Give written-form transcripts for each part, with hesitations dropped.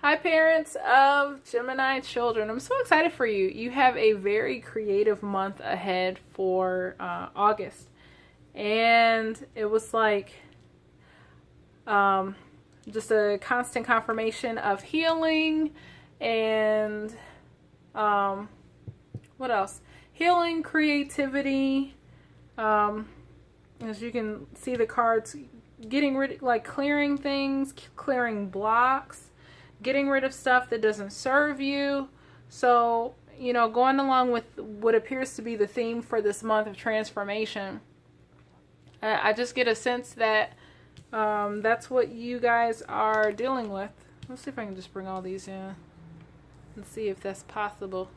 Hi, parents of Gemini children. I'm so excited for you. You have a very creative month ahead for August. And it was like just a constant confirmation of healing and what else? Healing, creativity. As you can see, the cards getting rid, like clearing things, clearing blocks, getting rid of stuff that doesn't serve you. So, you know, going along with what appears to be the theme for this month of transformation, I just get a sense that that's what you guys are dealing with. Let's see if I can just bring all these in and see if that's possible.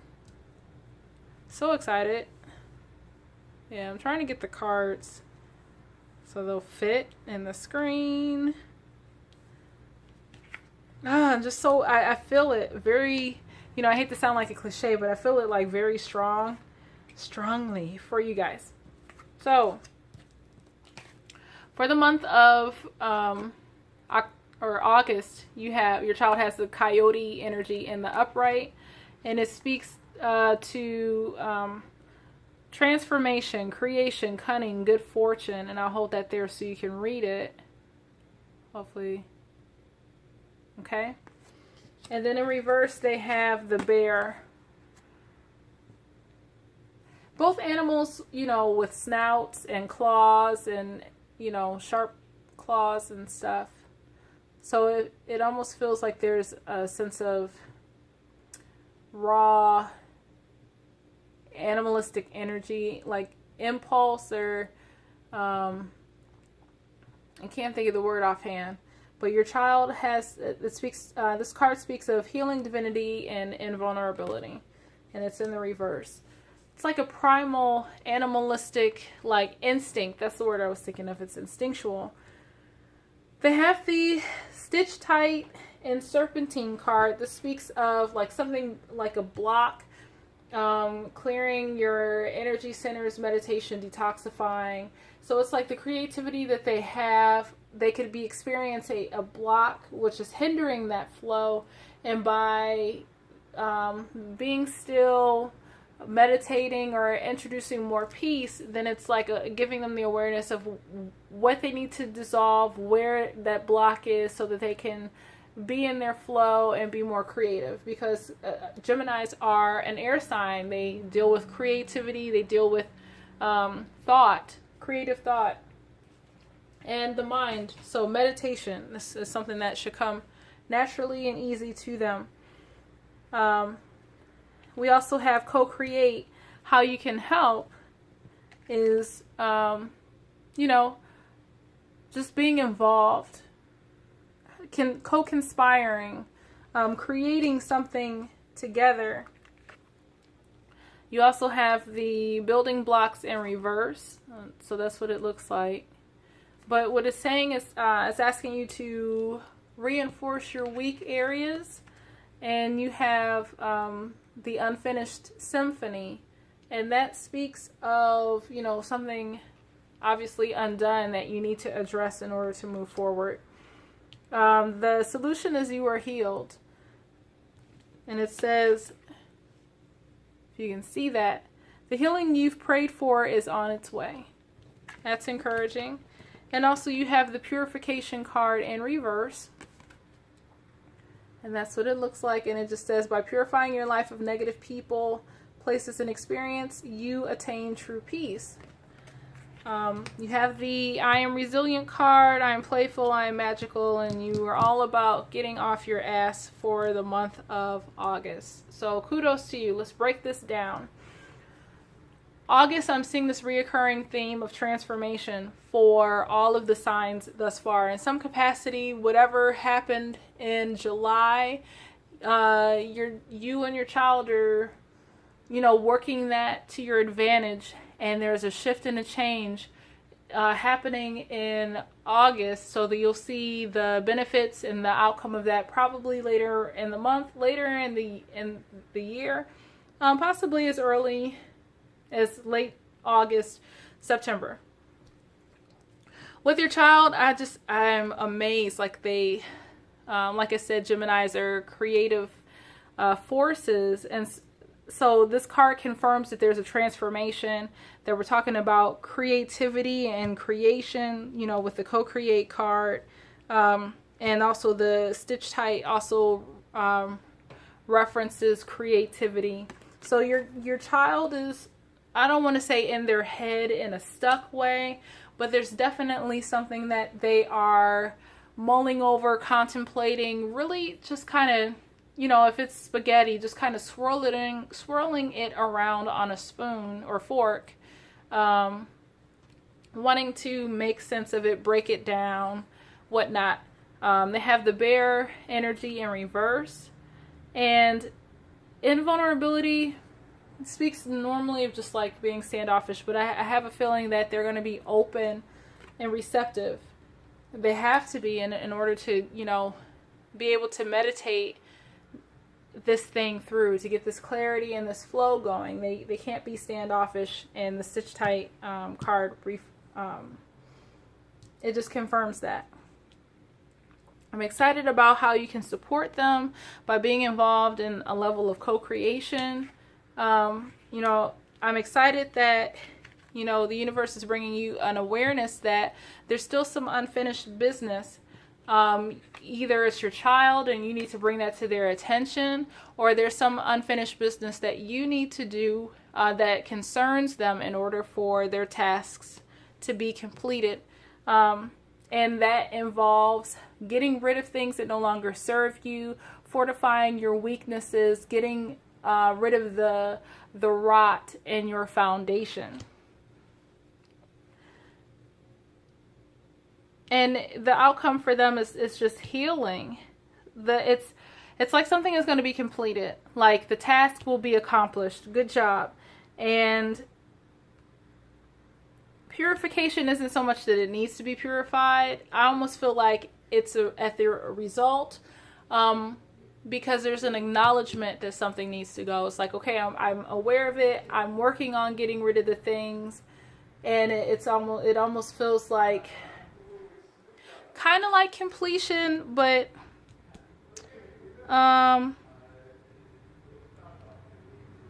So excited. Yeah, I'm trying to get the cards so they'll fit in the screen. I'm just so, I feel it very, you know, I hate to sound like a cliche, but I feel it like very strongly for you guys. So, for the month of August, your child has the coyote energy in the upright, and it speaks to transformation, creation, cunning, good fortune, and I'll hold that there so you can read it. Hopefully. Okay. And then in reverse, they have the bear. Both animals, you know, with snouts and claws and, you know, sharp claws and stuff. So it almost feels like there's a sense of raw animalistic energy, like impulse, or I can't think of the word offhand, but your child has, this card speaks of healing, divinity, and invulnerability, and it's in the reverse. It's like a primal animalistic, like instinct. That's the word I was thinking of. It's instinctual. They have the Stitch Tight and Serpentine card. This speaks of like something like a block, clearing your energy centers, meditation, detoxifying. So it's like the creativity that they have, they could be experiencing a block which is hindering that flow, and by being still, meditating, or introducing more peace, then it's like giving them the awareness of what they need to dissolve, where that block is, so that they can be in their flow and be more creative. Because Geminis are an air sign. They deal with creativity, they deal with thought, creative thought, and the mind. So meditation, this is something that should come naturally and easy to them. We also have co-create. How you can help is, you know, just being involved, co-conspiring, creating something together. You also have the building blocks in reverse, so that's what it looks like. But what it's saying is, it's asking you to reinforce your weak areas, and you have the unfinished symphony, and that speaks of, you know, something obviously undone that you need to address in order to move forward. The solution is you are healed. And it says, if you can see that, the healing you've prayed for is on its way. That's encouraging. And also you have the purification card in reverse. And that's what it looks like. And it just says, by purifying your life of negative people, places, and experience, you attain true peace. You have the I am resilient card, I am playful, I am magical, and you are all about getting off your ass for the month of August. So kudos to you. Let's break this down. August, I'm seeing this reoccurring theme of transformation for all of the signs thus far. In some capacity, whatever happened in July, you and your child are, you know, working that to your advantage. And there's a shift and a change happening in August, so that you'll see the benefits and the outcome of that probably later in the month, later in the year, possibly as early as late August, September. With your child, I'm amazed. Like they Like I said, Geminis are creative forces, and so this card confirms that there's a transformation, that we're talking about creativity and creation, you know, with the co-create card. And also the stitch tight also references creativity. So your child is, I don't want to say in their head in a stuck way, but there's definitely something that they are mulling over, contemplating, really just kind of, you know, if it's spaghetti, just kind of swirling it around on a spoon or fork, wanting to make sense of it, break it down, whatnot. They have the bear energy in reverse, and invulnerability speaks normally of just like being standoffish, but I have a feeling that they're going to be open and receptive. They have to be in order to, you know, be able to meditate this thing through, to get this clarity and this flow going. They can't be standoffish, and the stitch tight card it just confirms that. I'm excited about how you can support them by being involved in a level of co-creation. You know, I'm excited that, you know, the universe is bringing you an awareness that there's still some unfinished business. Either it's your child and you need to bring that to their attention, or there's some unfinished business that you need to do that concerns them in order for their tasks to be completed. And that involves getting rid of things that no longer serve you, fortifying your weaknesses, getting rid of the rot in your foundation. And the outcome for them is just healing. It's like something is going to be completed. Like the task will be accomplished. Good job. And purification isn't so much that it needs to be purified. I almost feel like it's at the result, because there's an acknowledgement that something needs to go. It's like, okay, I'm aware of it. I'm working on getting rid of the things, and it almost feels like kind of like completion, but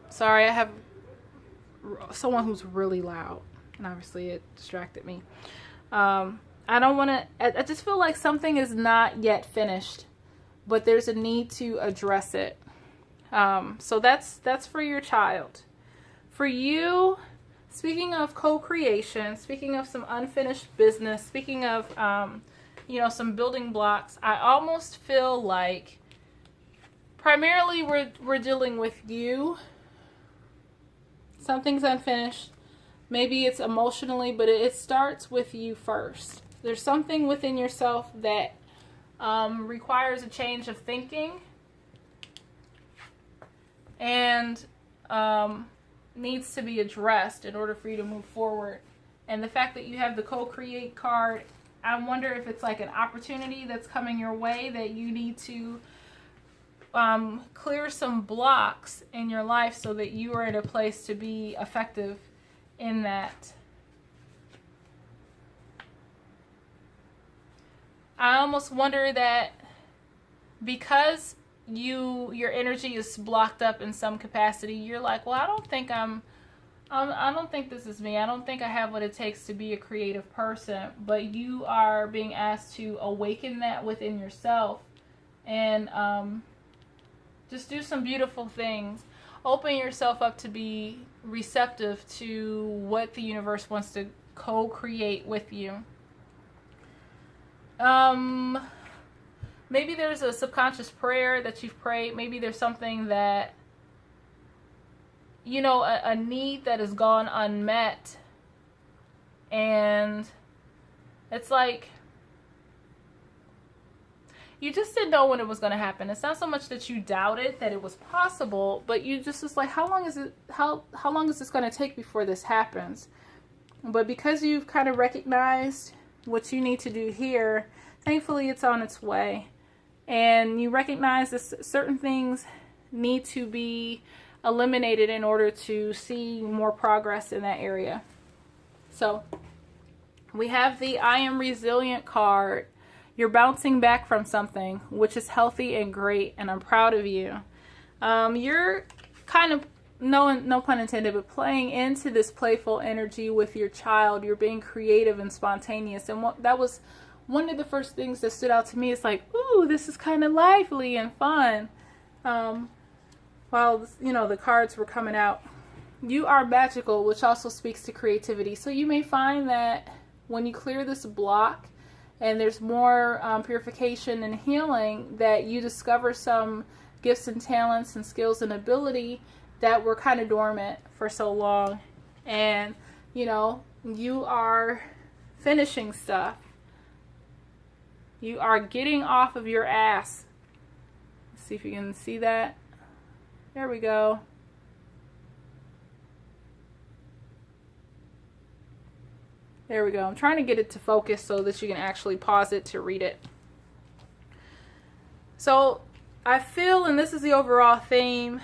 sorry, I have someone who's really loud, and obviously it distracted me. I don't want to, I just feel like something is not yet finished, but there's a need to address it. So that's for your child. For you, speaking of co-creation, speaking of some unfinished business, speaking of, you know, some building blocks, I almost feel like primarily we're dealing with you. Something's unfinished. Maybe it's emotionally, but it starts with you first. There's something within yourself that requires a change of thinking and needs to be addressed in order for you to move forward. And the fact that you have the co-create card, I wonder if it's like an opportunity that's coming your way that you need to clear some blocks in your life so that you are in a place to be effective in that. I almost wonder that because your energy is blocked up in some capacity, you're like, well, I don't think this is me. I don't think I have what it takes to be a creative person. But you are being asked to awaken that within yourself and just do some beautiful things. Open yourself up to be receptive to what the universe wants to co-create with you. Maybe there's a subconscious prayer that you've prayed. Maybe there's something that, you know, a need that has gone unmet. And it's like, you just didn't know when it was going to happen. It's not so much that you doubted that it was possible, but you just was like, how long is this going to take before this happens? But because you've kind of recognized what you need to do here, thankfully it's on its way. And you recognize that certain things need to be eliminated in order to see more progress in that area. So we have the I Am Resilient card. You're bouncing back from something, which is healthy and great, and I'm proud of you. You're kind of, no pun intended, but playing into this playful energy with your child. You're being creative and spontaneous. And that was one of the first things that stood out to me. It's like, ooh, this is kind of lively and fun. While, the cards were coming out. You are magical, which also speaks to creativity. So you may find that when you clear this block and there's more purification and healing, that you discover some gifts and talents and skills and ability that were kind of dormant for so long. And, you are finishing stuff. You are getting off of your ass. Let's see if you can see that. There we go. There we go. I'm trying to get it to focus so that you can actually pause it to read it. So I feel, and this is the overall theme,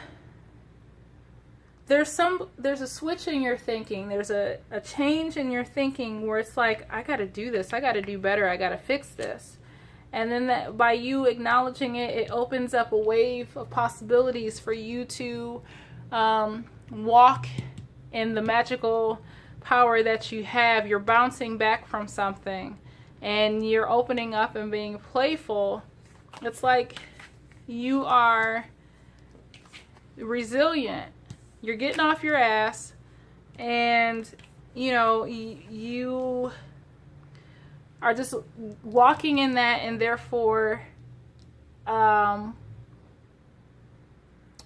there's a switch in your thinking. There's a change in your thinking where it's like, I got to do this. I got to do better. I got to fix this. And then by you acknowledging it, it opens up a wave of possibilities for you to walk in the magical power that you have. You're bouncing back from something and you're opening up and being playful. It's like you are resilient. You're getting off your ass, and you are just walking in that, and therefore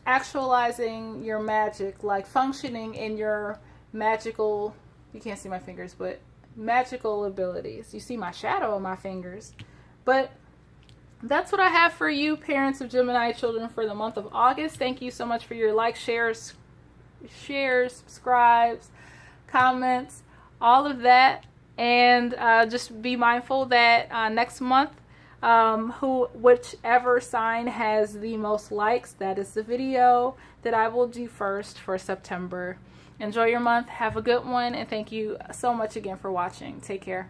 actualizing your magic, like functioning in your magical, you can't see my fingers, but magical abilities. You see my shadow on my fingers. But that's what I have for you, parents of Gemini children, for the month of August. Thank you so much for your likes, shares, subscribes, comments, all of that. And just be mindful that next month, whichever sign has the most likes, that is the video that I will do first for September. Enjoy your month. Have a good one. And thank you so much again for watching. Take care.